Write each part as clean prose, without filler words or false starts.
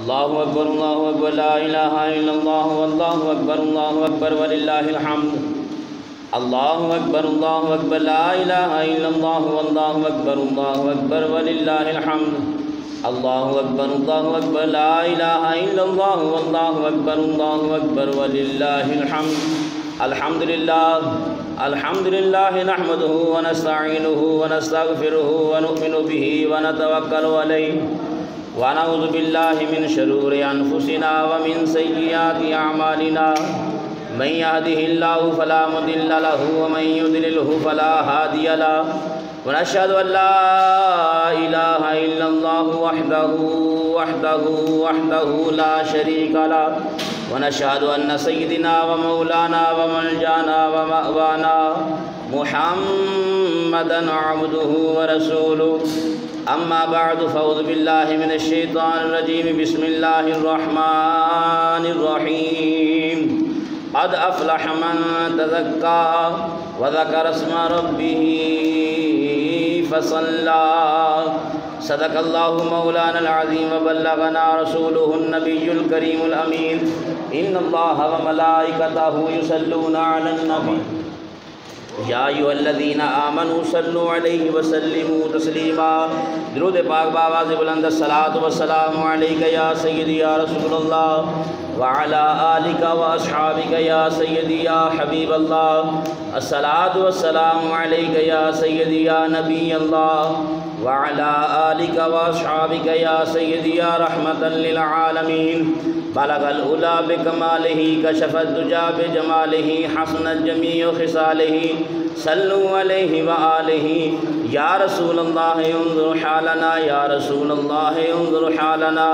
اللہ اکبر لا الہ الا اللہ واللہ اکبر وللہ الحمد اللہ اکبر لا الہ الا اللہ واللہ اکبر وللہ الحمد اللہ اکبر لا الہ الا اللہ واللہ اکبر وللہ الحمد الحمد للہ نحمده ونستعینه ونستغفره ونؤمن به ونتوکل علیہ ونعوذ باللہ من شرور انفسنا ومن سیئات اعمالنا من يهده الله فلا مضل له ومن يضلله فلا هادي له ونشهد ان لا اله الا الله وحده لا شريك له ونشهد ان سيدنا ومولانا وملجانا ومأوانا محمدا عبده ورسوله اما بعد فاعوذ بالله من الشيطان الرجيم بسم الله الرحمن الرحيم قد افلح من تزكى وذكر اسم ربه فصلى صدق الله مولانا العظيم وبلغنا رسوله النبي الكريم الأمين إن الله وملائكته يصلون على النبي یا ایھا الذین آمنوا صلوا علیہ وسلموا تسلیما درود پاک بآواز بلند الصلاۃ والسلام علیک یا سیدی یا رسول اللہ وعلی آلک واصحابک یا سیدی یا حبیب اللہ الصلاۃ والسلام علیک یا سیدی یا نبی اللہ وعلی آلک واصحابک یا سیدی یا رحمتا للعالمین بلغ العلا بکمالہ کشف الدجی بجمالہ حسنت جمیع خصالہ صلوا علیہ وآلہ یا رسول اللہ انظر حالنا یا رسول اللہ انظر حالنا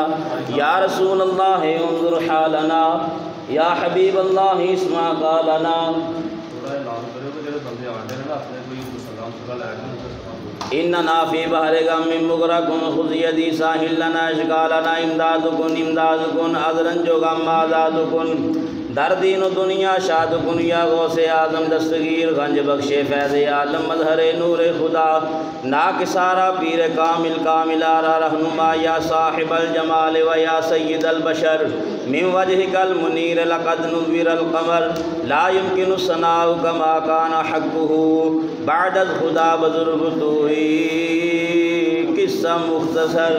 یا رسول اللہ انظر حالنا یا حبیب اللہ اسمع قالنا اننا فی بحر غم مغرق خذ یدی ساحل لنا اشغالنا امداد کن ازرنج و غم آزاد کن در دین و دنیا شاد کن یا غوث اعظم دستگیر گنج بخش فیض عالم مظہر نور خدا ناکسارا پیر کامل کاملارا رہنما یا صاحب الجمال و یا سید البشر من وجہک المنیر لقد نور القمر لا يمکن الثناء کما کان حقہ بعد خدا بزرگ تو قصہ مختصر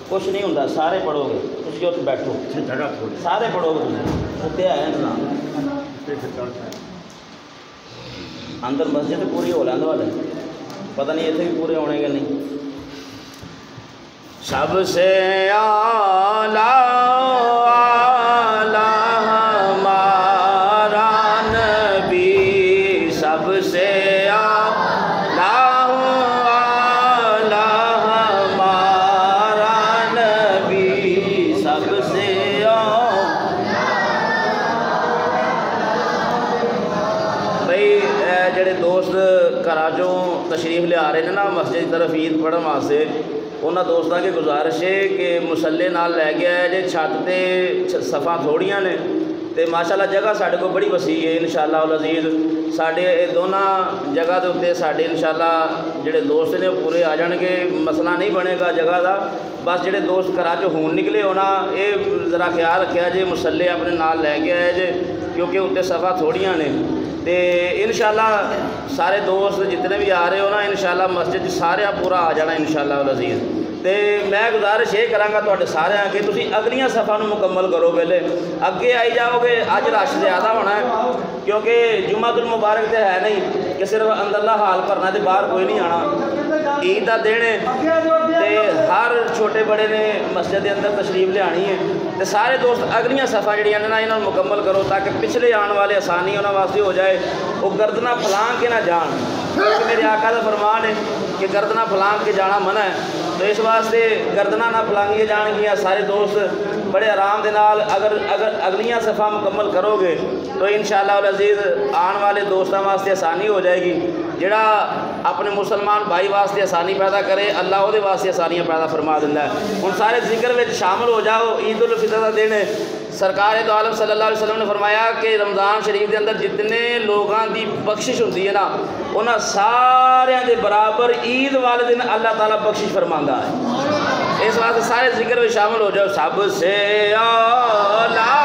کچھ نہیں ہوتا سارے پڑھو گے اس کے اتنے بیٹھو سارے پڑھو گے اتنے آئے نا اندر مسجد پوری ہو لیند والے پتہ نہیں اتنے بھی پورے ہونے کے نہیں سب سے اعلیٰ تشریف لے آ رہے ہیں نا مسجد کی طرف عید پڑھن واسطے انہاں دوستاں کی گزارش ہے کہ مسلے نال لے گیا ہے جے چھت تے صفاں تھوڑیاں نے تے ماشاءاللہ جگہ ساڈے کو بڑی وسیع ہے انشاءاللہ العزیز ساڈے دونوں جگہ دے اوتے ساڈے انشاءاللہ جڑے دوست نے پورے آ جان گے مسئلہ نہیں بنے گا جگہ دا بس جڑے دوست کراچوں ہون نکلے ہونا اے ذرا خیال رکھیا جے مسلے اپنے نال لے گیا ہے جے کیونکہ اوتے صفاں تھوڑیاں نے تے انشاءاللہ سارے دوست جتنے بھی آ رہے ہو نا انشاءاللہ مسجد سارے پورا آ جانا انشاءاللہ العزیز تے میں گزارش یہ کراں گا تواڈے سارے کہ تسی اگلیاں صفحاں نوں مکمل کرو پہلے اگے آئی جاؤ گے اج رش زیادہ ہونا ہے کیونکہ جمعۃ المبارک تے ہے نہیں کہ صرف اندرلا حال کرنا تے باہر کوئی نہیں آنا عید دا دن ہے تے ہر چھوٹے بڑے نے مسجد دے اندر تشریف لیانی ہے تے سارے دوست اگلیاں صفحاں جڑیاں نے نا انہاں نوں مکمل کرو تاکہ پچھلے آن والے آسانی انہاں واسطے ہو جائے وہ گردناں پھلان کے نہ جان کیونکہ میرے آقا دا فرمان ہے کہ گردناں پھلان کے جانا منع ہے تو اس واسطے گردناں نہ پھلانگیاں جان گیا سارے دوست بڑے آرام دے نال اگر اگلیاں صفحہ مکمل کرو گے تو انشاءاللہ العزیز آن والے دوستاں واسطے آسانی ہو جائے گی جڑا اپنے مسلمان بھائی واسطے آسانی پیدا کرے اللہ وہ واسطے آسانیاں پیدا فرما دینا ہے ہن سارے ذکر وچ شامل ہو جاؤ عید الفطر دا دن ہے سرکار دو عالم صلی اللہ علیہ وسلم نے فرمایا کہ رمضان شریف کے اندر جتنے لوگاں دی بخشش ہوتی ہے نا انہاں سارے دے برابر عید والے دن اللہ تعالیٰ بخشش فرماندا ہے۔ اس واسطے سارے ذکر میں شامل ہو جاؤ۔ سب سے اعلیٰ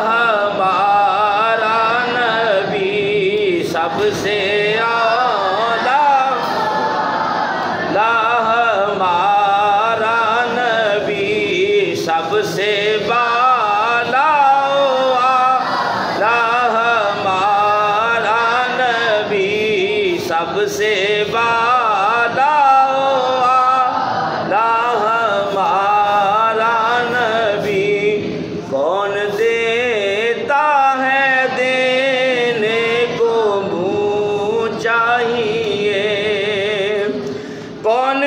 ہمارا نبی، سب سے سب سے بالا ہمارا نبی، سب سے بالا ہمارا نبی، کون دیتا ہے دینے کو منہ چاہیے، کون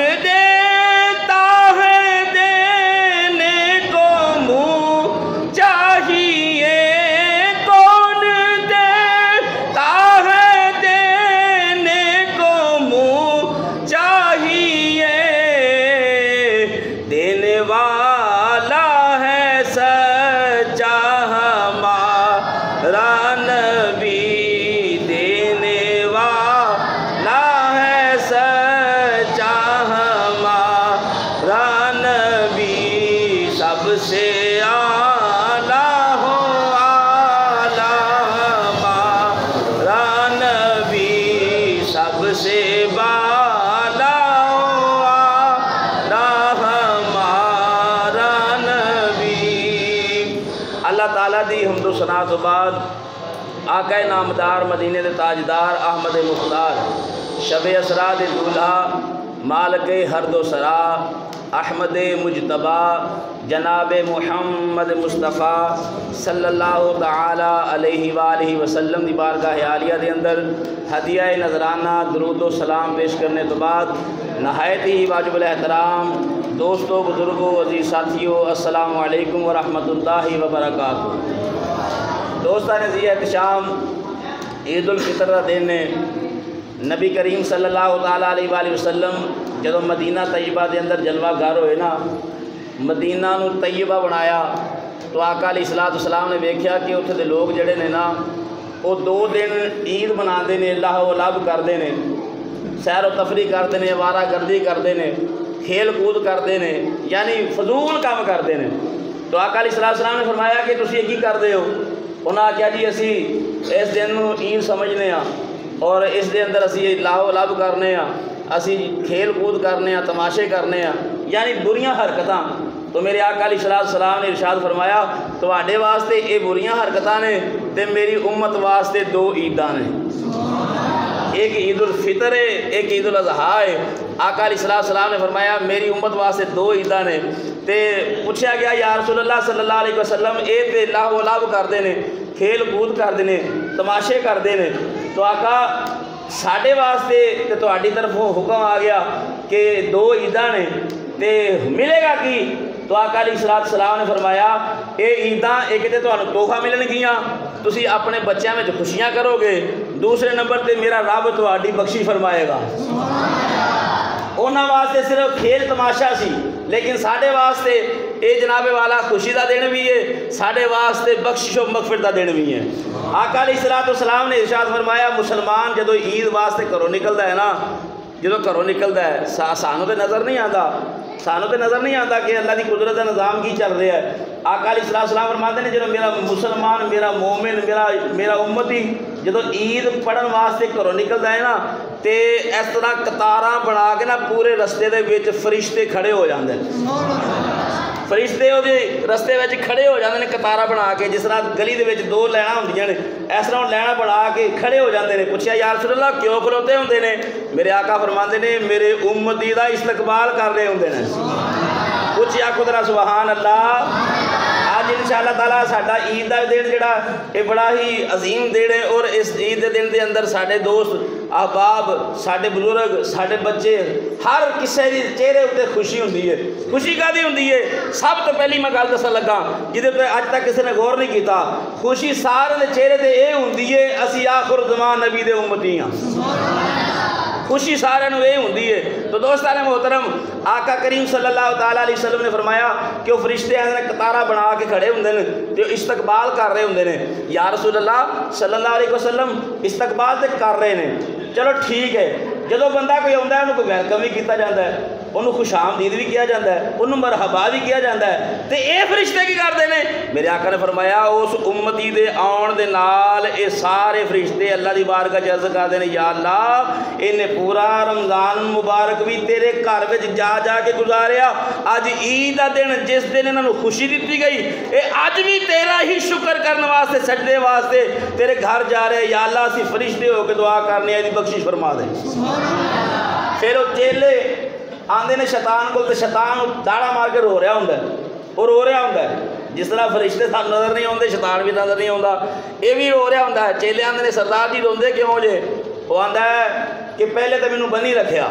سب سے اعلیٰ ہو ہمارا نبی، سب سے بالا ہو ہمارا نبی۔ اللہ تعالیٰ دی حمد و ثنا تو بعد آقا نامدار مدینے دے تاجدار احمد مختار شب اسرا دے دولہا مالک ہرد و سرا احمد مجتبہ جناب محمد مصطفیٰ صلی اللہ تعالی علیہ وآلہ وسلم دی بارگاہ عالیہ دے اندر ہدیہ نذرانہ درود و سلام پیش کرنے تو بعد نہایت ہی واجب الاحترام دوستو بزرگوں عزیز ساتھیوں السلام علیکم ورحمۃ اللہ وبرکاتہ۔ دوستان عزیز احتشام، عید الفطر کا دن ہے۔ نبی کریم صلی اللہ تعالیٰ علیہ وآلہ وسلم جدو مدینہ طیبہ دے اندر جلوہ گار ہوئے نا، مدینہ نو طیبہ بنایا تو آقا علیہ السلام نے ویکھیا کہ اتھے دے لوگ جڑے نے نا وہ 2 دن عید بنا دے نے، اللہ و لب کردے نے، سیر و تفریح کردے نے، وارہ گردی کردے نے، کھیل کود کردے نے، یعنی فضول کام کردے نے۔ تو آقا علیہ السلام نے فرمایا کہ تسی یہ کی کردے ہو؟ انہاں کہا جی اسی اس دن نو عید سمجھنے ہاں اور اس دے اندر اسی اللہ و لب کرنے ہاں، اسی کھیل کود کرنے ہاں، تماشے کرنے ہاں، یعنی بریاں حرکتاں۔ تو میرے آقا علیہ السلام نے ارشاد فرمایا تواڈے واسطے یہ بریاں حرکتاں نے تے میری امت واسطے 2 عیداں نے، ایک عید الفطر ہے، ایک عید الاضحیٰ ہے۔ آقا علیہ السلام نے فرمایا میری امت واسطے 2 عیداں نے۔ تے پوچھا گیا یا رسول اللہ صلی اللہ علیہ وسلم اے تے اللہ و لب کردے نے، کھیل کود کردے نے، تماشے کردے نے، تو آقا ساڈے واسطے تے تہاڈی طرفوں حکم آ گیا کہ 2 عیداں نے تے ملے گا کی؟ تو آقا علیہ السلام نے فرمایا اے عیداں ایک تے تہانوں تحفہ ملن گیاں، تسی اپنے بچیاں میں خوشیاں کرو گے، دوسرے نمبر تے میرا رب تہاڈی بخشش فرمائے گا۔ انہاں واسطے صرف کھیل تماشا سی، لیکن ساڈے واسطے اے جناب والا خوشی دا دن بھی ہے، ساڈے واسطے بخشش و مغفرت دا دن بھی ہے۔ آقا علیہ السلام نے ارشاد فرمایا مسلمان جدو عید واسطے گھروں نکلدا ہے نا، جدو گھروں نکلدا ہے سانوں تے نظر نہیں آندا، سانوں تے نظر نہیں آتا کہ اللہ دی قدرت دا نظام کی چل رہا ہے۔ آقا علیہ السلام فرماتے ہیں جدو میرا مسلمان، میرا مومن، میرا امتی جدو عید پڑھن واسطے گھروں نکلدا ہے نا تے اس طرح قطاراں بنا کے نا پورے رستے دے وچ فرشتے کھڑے ہو جاندے ہیں، فرشتے وہ رستے وچ کھڑے ہو جاندے نے قطاراں بنا کے، جس طرح گلی دے وچ 2 لائناں ہوندیاں نے اس طرح لائناں بنا کے کھڑے ہو جاندے نے۔ پوچھا یا رسول اللہ کیوں کھلوتے ہوندے نے؟ میرے آقا فرماندے نے میرے امتی دا استقبال کر رہے ہوندے نے۔ پوچھیا خدا سبحان اللہ۔ آج انشاءاللہ تعالیٰ ساڈا عید دا دن جڑا یہ بڑا ہی عظیم دن ہے، اور اس عید دے دن دے اندر ساڈے دوست احباب، ساڈے بزرگ، ساڈے بچے، ہر کسی دے چہرے اتنے خوشی ہوندی ہے۔ خوشی کادی ہوندی ہے؟ سب تو پہلی میں گل دسن لگا جہدے تے اج تک کسی نے غور نہیں کیتا، خوشی سارے دے چہرے تے یہ ہوندی ہے اسی آخر زمان نبی دے امتی ہاں۔ خوشی سارے یہ ہوندی ہے۔ تو دوستان محترم، آقا کریم صلی اللہ تعالیٰ علیہ وسلم نے فرمایا کہ وہ فرشتے ہیں قطارہ بنا کے کھڑے ہوندے نے تے استقبال کر رہے ہوندے نے، یا رسول اللہ صلی اللہ علیہ وسلم استقبال تے کر رہے ہیں، چلو ٹھیک ہے، جدو بندہ کوئی آتا ہے انہوں کو ویلکم بھی کیا جاتا ہے، انہوں خوش آمدید بھی کیا جاتا ہے، انہوں مرحبا بھی کیا جاتا ہے، تو اے فرشتے کی کرتے ہیں؟ میرے آقا نے فرمایا اس امتی دے آن دے نال اے سارے فرشتے اللہ دی بارگاہ عرض کرتے ہیں، یا اللہ انہیں پورا رمضان مبارک بھی تیرے گھر وچ جا جا کے گزاریا، اج عید دا دن جس دن انہوں خوشی دیتی گئی، اے اج بھی تیرا ہی شکر کرنے واسطے سجدے واسطے تیرے گھر جا رہے، یا اللہ اسی فرشتے ہو کے دعا کرنے دی بخشش فرما دے۔ پھر وہ چیلے آندے نے شیطان کو، تو شیطان داڑا مار کے رو رہا ہوں، وہ رو رہا ہوں، جس طرح فرشتے سب نظر نہیں آتے شیطان بھی نظر نہیں آتا، یہ بھی رو رہا ہوں۔ چیلے آندے نے سردار جی روندے کیوں جے؟ وہ آندا ہے کہ پہلے تو مینوں بنی رکھیا،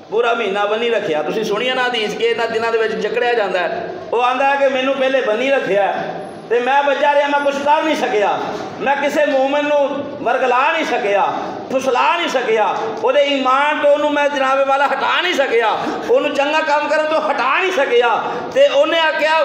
پورا مہینہ بنی رکھیا، تسی سنیا نا حدیث کہ انہاں دناں دے وچ جکڑیا جاندا ہے، وہ آندا ہے کہ مینوں پہلے بنی رکھیا تے میں بچا رہا، میں کچھ کر نہیں سکیا، میں کسے مومن نو ورگلا نہیں سکیا، پھسلا نہیں سکیا، وہ دے ایمان تو انہوں میں جناب والا ہٹا نہیں سکیا، انہوں چنگا کام کرن تو ہٹا نہیں سکیا، تے انہیں آکیا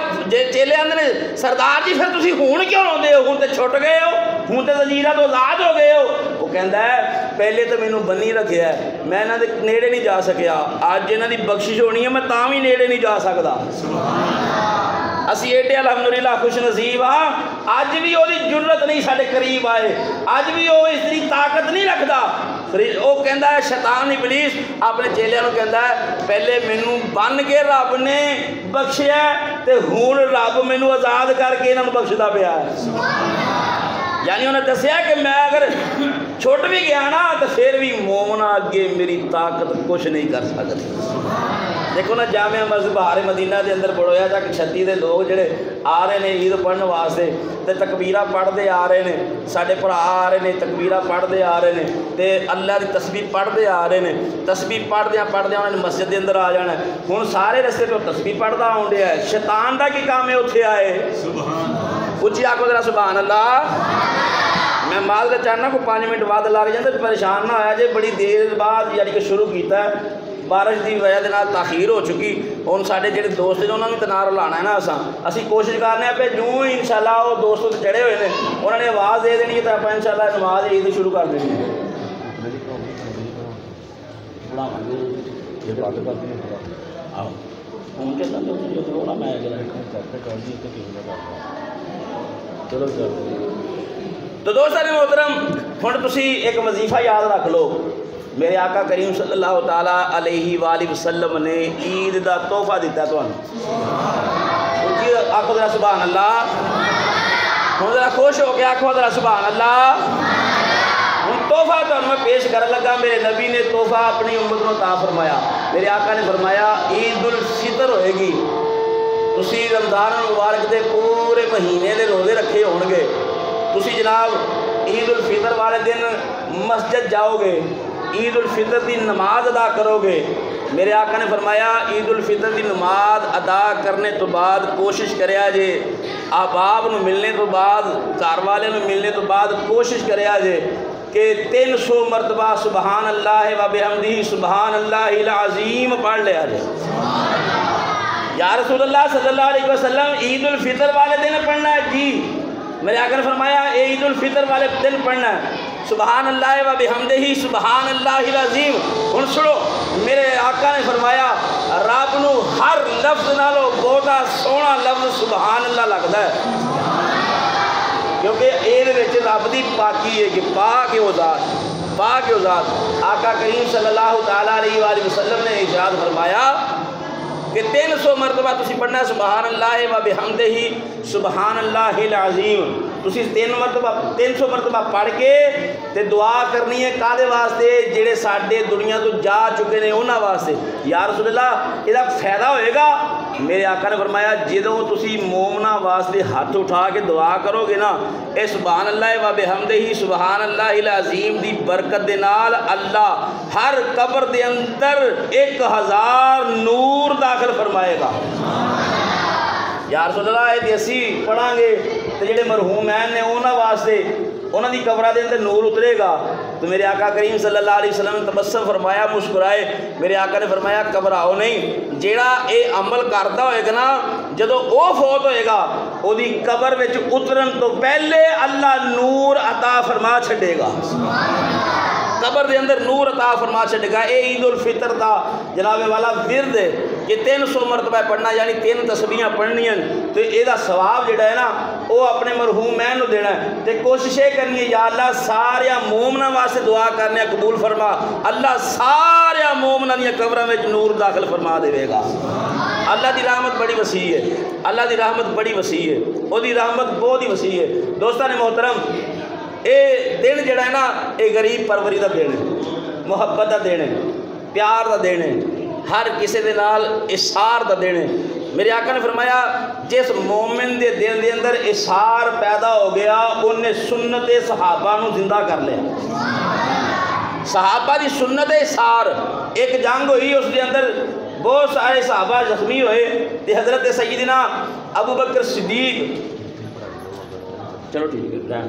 چیلے آندے نے سردار جی پھر تسی ہون کیوں روندے ہو؟ ہون تے چھٹ گئے ہو، ہون تے زنجیراں تو آزاد ہو گئے ہو۔ وہ کہندا ہے پہلے تو مینوں بنی رکھیا ہے، میں انہاں دے نیڑے نہیں جا سکیا، اج انہاں دی بخشش ہونی ہے میں تاں وی نیڑے نہیں جا سکدا۔ اسی ایڈے الحمدللہ خوش نصیب ہاں، اج بھی وہ جرت نہیں سارے قریب آئے، اج بھی وہ اس کی طاقت نہیں رکھتا۔ وہ کہندا ہے شیطان ابلیس اپنے چیلیاں نوں کہندا ہے پہلے مینوں بن کے رب نے بخشیا تے ہن رب مینوں آزاد کر کے انہاں نوں بخشدا پیا ہے۔ یعنی انہیں دسیا کہ میں اگر چھوٹ بھی گیا نا تو پھر بھی مومنہ اگے میری طاقت کچھ نہیں کر سکتی۔ دیکھو نا جامعہ مسجد بہار مدینہ دے اندر بڑھویا جا کہ 36 دے لوگ جڑے آ رہے ہیں عید پڑھنے واسطے تے تکبیرہ پڑھتے آ رہے ہیں، ساڈے بھرا آ رہے ہیں تکبیرہ پڑھتے آ رہے ہیں تے اللہ دی تسبیح پڑھتے آ رہے ہیں، تسبیح پڑھدیاں انہوں نے مسجد دے اندر آ جانا ہے۔ ہن سارے رستے تو تسبیح پڑھدا آن ڈیا ہے، شیطان دا کی کام ہے اتھے آئے؟ اچھی آکھو ذرا سبحان اللہ۔ میں مال کا چاہنا کو 5 منٹ بعد لگ جاندے پریشان نہ ہویا جے، بڑی دیر بعد یعنی کہ شروع کیتا ہے، بارش کی وجہ دے نال تاخیر ہو چکی، ہن ساڈے جڑے دوست نے انہاں نوں تنار لانا ہے نا، اسی کوشش کرنے ہیں پہ جو ہی انشاءاللہ وہ دوست چڑھے ہوئے ہیں انہوں نے آواز دے دینی ہے تو آپ انشاءاللہ نماز عید شروع کر دینی ہے۔ تو دوستان محترم ہن تسی ایک وظیفہ یاد رکھ لو، میرے آقا کریم صلی اللہ تعالیٰ علیہ وآلہ وسلم نے عید دا تحفہ دیتا ہے تو آخو ذرا سبحان اللہ، ہوں ذرا خوش ہو کے آخو ذرا سبحان اللہ۔ ہوں تحفہ تو میں پیش کر لگا، میرے نبی نے تحفہ اپنی امت کو عطا فرمایا، میرے آقا نے فرمایا عید الفطر ہوئے گی، تسی رمضان مبارک دے پورے مہینے دے روزے رکھے ہون گے، تسی جناب عید الفطر والے دن مسجد جاؤ گے، عید الفطر دی نماز ادا کرو گے۔ میرے آقا نے فرمایا عید الفطر دی نماز ادا کرنے تو بعد کوشش کریا جے، احباب نو ملنے تو بعد، گھر والے نو ملنے تو بعد کوشش کریا جے کہ 300 مرتبہ سبحان اللہ و بحمدہ سبحان اللہ العظیم پڑھ لیا جے۔ یا رسول اللہ صلی اللہ علیہ وسلم عید الفطر والے دن پڑھنا ہے؟ جی، میرے آقا نے فرمایا عید الفطر والے دن پڑھنا ہے سبحان اللہ و بحمدہ سبحان اللہ العظیم۔ ہن سنو، میرے آقا نے فرمایا رب نو ہر لفظ نالو بہتا سونا لفظ سبحان اللہ لگتا ہے، کیونکہ یہ رب دی پاکی ہے کہ پاک ہے وہ ذات، پاک ہے وہ ذات۔ آقا کریم صلی اللہ تعالیٰ علیہ وآلہ وسلم نے ارشاد فرمایا کہ 300 مرتبہ تسی پڑھنا سبحان اللہ و بحمدہ سبحان اللہ العظیم، تسی 300 مرتبہ پڑھ کے تے دعا کرنی ہے کادے واسطے؟ جڑے ساڈے دنیا تو جا چکے نے انہاں واسطے۔ یا رسول اللہ یہ فائدہ ہوئے گا؟ میرے آقا نے فرمایا جدوں تسی مومنا واسطے ہاتھ اٹھا کے دعا کرو گے نا، اے سبحان اللہ و بحمدہ سبحان اللہ العظیم دی برکت دے نال اللہ ہر قبر دے اندر 1000 نور داخل فرمائے گا۔ یا رسول اللہ یہ اسی پڑھاں گے تو جڑے مرحوم ہیں نے انہاں واسطے انہاں دی قبراں دے اندر نور اترے گا، تو میرے آقا کریم صلی اللہ علیہ وسلم نے تبسم فرمایا، مسکرائے. میرے آقا نے فرمایا گھبراؤ نہیں، جیڑا اے عمل کرتا ہوئے گا نا، جدو او فوت ہوئے گا او دی قبر وچ اترن تو پہلے اللہ نور عطا فرما چھڑے گا، قبر دے اندر نور عطا فرما چھڑے گا. اے عید الفطر دا جناب والا ورد ہے کہ 300 مرتبہ پڑھنا، یعنی 3 تسبیحاں پڑھنیاں، تو اے دا ثواب جڑا ہے نا وہ اپنے مرحوم مین نو دینا ہے. تے کوشش یہ کرنی ہے یا اللہ سارے مومناں واسطے دعا کرنے قبول فرما، اللہ سارے مومناں دی قبراں وچ نور داخل فرما دے گا. اللہ دی رحمت بڑی وسیع ہے، اللہ دی رحمت بڑی وسیع ہے، او دی رحمت بہت ہی وسیع ہے. دوستان محترم، اے دن جڑا ہے نا اے غریب پروری دا دن ہے، محبت دا دن ہے، پیار دا دن ہے، ہر کسی دے نال احسار دا دن ہے. میرے آقا نے فرمایا جس مومن دے دل دے اندر احسار پیدا ہو گیا انہیں سنت صحابہ نو زندہ کر لیا. صحابہ دی سنت احسار، ایک جنگ ہوئی اس دے اندر بہت سارے صحابہ زخمی ہوئے، تے حضرت سیدنا ابو بکر صدیق، چلو ٹھیک ہے،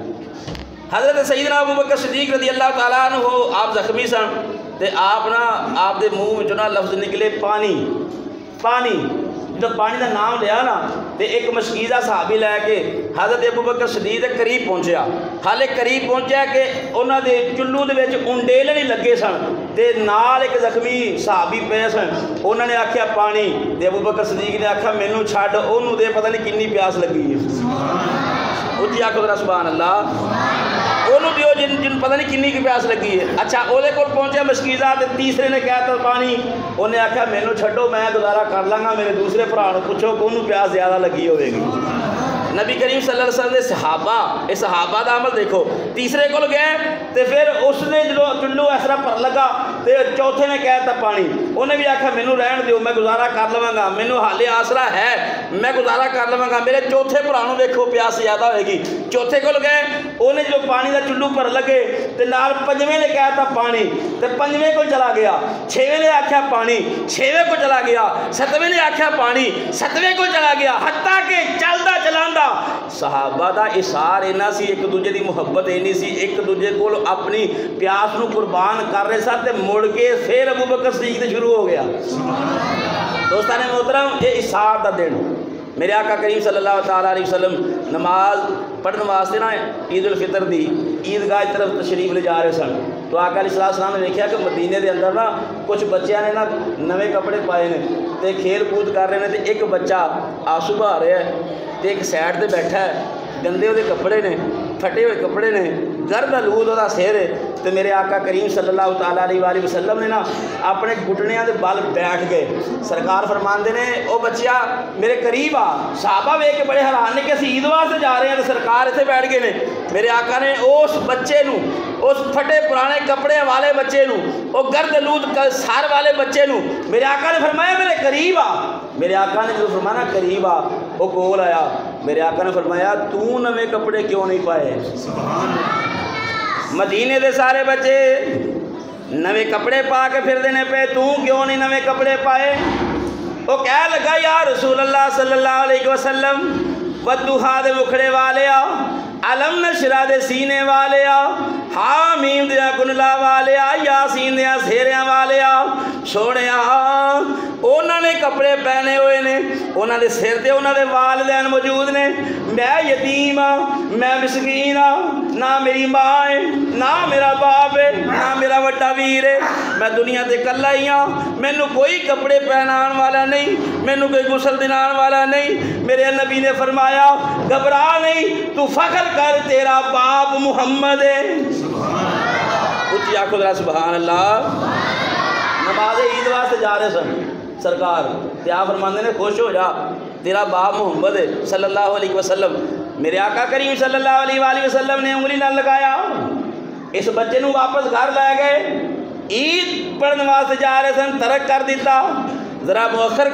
حضرت سیدنا ابو بکر صدیق رضی اللہ تعالیٰ عنہ آپ زخمی سن، تے آپ دے منہ میں چنا لفظ نکلے پانی. پانی جب پانی دا نام لیا نا تے ایک مشکیزہ صحابی لے کے حضرت ابو بکر صدیق دے قریب پہنچیا. حالے قریب پہنچیا کہ انہاں دے چلو دے وچ انڈیل نہیں لگے سن تے نال ایک زخمی صحابی پے سن. انہوں نے آکھیا پانی، تے ابو بکر صدیق نے آکھیا مینوں چھڈ، اونوں دے پتہ نہیں کنی پیاس لگی ہے. اچھی آکھو ذرا سبحان اللہ، انہوں دیو جن پتہ نہیں کنی کی پیاس لگی ہے. اچھا او دے کول پہنچیا مشکیزہ تے تیسرے نے کہتا پانی، انہیں آکھیا مینوں چھڈو میں گزارا کر لاں گا، میرے دوسرے بھرا نوں پوچھو کہ انہوں پیاس زیادہ لگی ہوئے گی. نبی کریم صلی اللہ علیہ وسلم دے صحابہ، اس صحابہ دا عمل دیکھو، تیسرے کول گئے تے پھر اس نے جو چلو اس طرح پر لگا تے چوتھے نے کہتا پانی، انہیں بھی آکھا مینوں رہن دیو میں گزارا کر لواں گا، مینوں حالے آسرا ہے میں گزارا کر لواں گا، میرے چوتھے بھرا نوں دیکھو پیاس زیادہ ہوئے گی. چوتھے کول گئے، انہیں جو پانی دا چلو پر لگے تے نال پنجویں نے کہتا پانی، تے پنجویں کو چلا گیا. چھویں نے آکھیا پانی، چھویں کو چلا گیا. ستویں نے آکھیا پانی، ستویں کو چلا گیا. حتیٰ کہ چلدا چلاندا صحابہ دا اثار اینا سی، ایک دوجے دی محبت اینی سی، ایک دوجے کو اپنی پیاس نو قربان کر رہے سا تے مڑ کے پھر ابو بکر صدیق تے شروع ہو گیا. دوستان محترم، یہ اثار دا دن میرے آقا کریم صلی اللہ تعالیٰ علیہ وسلم نماز پڑھنے واسطے نا عید الفطر دی عیدگاہ کی طرف تشریف لے جا رہے سن. تو آقا علیہ السلام نے دیکھا کہ مدینے دے اندر نا کچھ بچیاں نے نا نوے کپڑے پائے نے تے کھیل کود کر رہے ہیں، تے ایک بچہ آنسو بہا رہا ہے تے ایک سائڈ تے بیٹھا ہے، گندے وہ کپڑے نے، پھٹے ہوئے کپڑے نے، گرد آلود وہ سر ہے. تو میرے آقا کریم صلی اللہ تعالیٰ علیہ وآلہ وسلم نے نا اپنے گھٹنیاں دے بل بیٹھ گئے. سرکار فرماندے نے او بچیا میرے قریب آ. صحابہ ویکھ کے بڑے حیران نے کہ اسی عید واسطے جا رہے ہیں، سرکار اتنے بیٹھ گئے نے. میرے آقا نے اس بچے نو، اس پھٹے پرانے کپڑے والے بچے نو، او گرد آلود سر والے بچے نو میرے آقا نے فرمایا میرے قریب آ. میرے آقا نے جو فرمایا قریب آ، وہ کول آیا. میرے آقا نے فرمایا تو نوے کپڑے کیوں نہیں پائے؟ مدینے دے سارے بچے نوے کپڑے پا کے پھر دینے پہ، تو کیوں نہیں نوے کپڑے پائے؟ وہ کہہ لگا یا رسول اللہ صلی اللہ علیہ وسلم، ودوہا دے مکھڑے والے آ، علم نشرہ دے سینے والے آ، حامیم دیا گنلا والے آ، یاسین دیا سیریاں والے آ. سونے آ انہوں نے کپڑے پہنے ہوئے نے، انہوں نے سر تے انہوں نے والدین موجود نے. میں یتیم ہاں، میں مسکین ہاں، نہ میری ماں ہے، نہ میرا باپ ہے، نہ میرا وڈا ویر ہے، میں دنیا تے کلا ہی ہاں. مینوں کوئی کپڑے پہنان والا نہیں، مینوں کوئی غسل دلان والا نہیں. میرے نبی نے فرمایا گھبرا نہیں، تو فخر کر تیرا باپ محمد ہے. اچھی آنکھوں ذرا سبحان اللہ. نماز عید واسطے جا رہے سن سرکار، کیا فرماندے نے خوش ہو جا تیرا باپ محمد ہے صلی اللہ علیہ وسلم. میرے آقا کریم صلی اللہ علیہ وآلہ وسلم نے انگلی نہ لگایا، اس بچے نو واپس گھر لے گئے. عید پڑھنے واسطے جا رہے سن، ترک کر دیتا، ذرا مؤخر کر